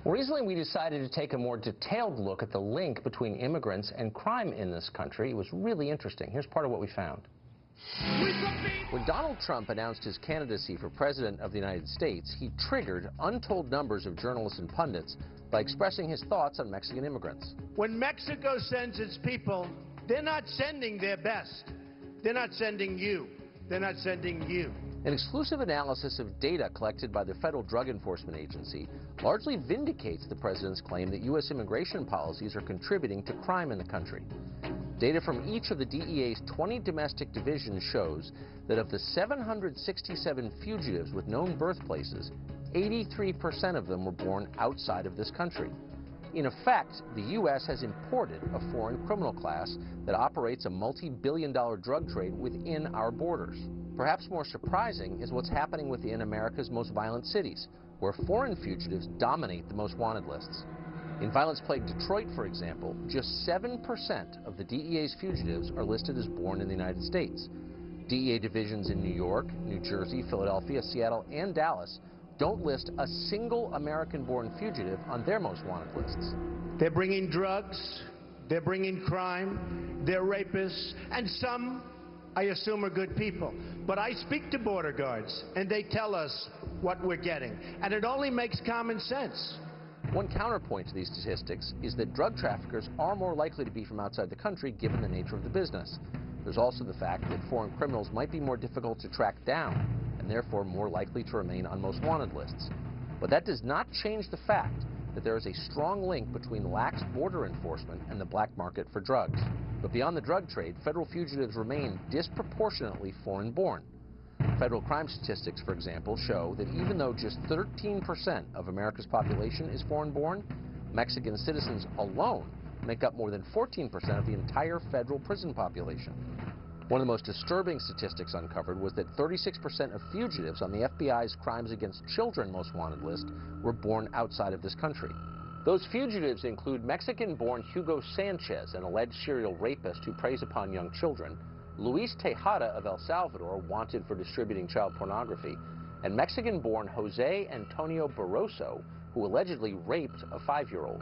Well, recently we decided to take a more detailed look at the link between immigrants and crime in this country. It was really interesting. Here's part of what we found. When Donald Trump announced his candidacy for President of the United States, he triggered untold numbers of journalists and pundits by expressing his thoughts on Mexican immigrants. When Mexico sends its people, they're not sending their best. They're not sending you. They're not sending you. An exclusive analysis of data collected by the Federal Drug Enforcement Agency largely vindicates the president's claim that U.S. immigration policies are contributing to crime in the country. Data from each of the DEA's 20 domestic divisions shows that of the 767 fugitives with known birthplaces, 83% of them were born outside of this country. In effect, the U.S. has imported a foreign criminal class that operates a multi-billion-dollar drug trade within our borders. Perhaps more surprising is what's happening within America's most violent cities, where foreign fugitives dominate the most wanted lists. In violence-plagued Detroit, for example, just 7% of the DEA's fugitives are listed as born in the United States. DEA divisions in New York, New Jersey, Philadelphia, Seattle, and Dallas don't list a single American-born fugitive on their most wanted lists. They're bringing drugs, they're bringing crime, they're rapists, and some, I assume, are good people. But I speak to border guards, and they tell us what we're getting, and it only makes common sense. One counterpoint to these statistics is that drug traffickers are more likely to be from outside the country given the nature of the business. There's also the fact that foreign criminals might be more difficult to track down and therefore more likely to remain on most wanted lists. But that does not change the fact that there is a strong link between lax border enforcement and the black market for drugs. But beyond the drug trade, federal fugitives remain disproportionately foreign-born. Federal crime statistics, for example, show that even though just 13% of America's population is foreign-born, Mexican citizens alone make up more than 14% of the entire federal prison population. One of the most disturbing statistics uncovered was that 36% of fugitives on the FBI's Crimes Against Children Most Wanted list were born outside of this country. Those fugitives include Mexican-born Hugo Sanchez, an alleged serial rapist who preys upon young children, Luis Tejada of El Salvador, wanted for distributing child pornography, and Mexican-born Jose Antonio Barroso, who allegedly raped a 5-year-old.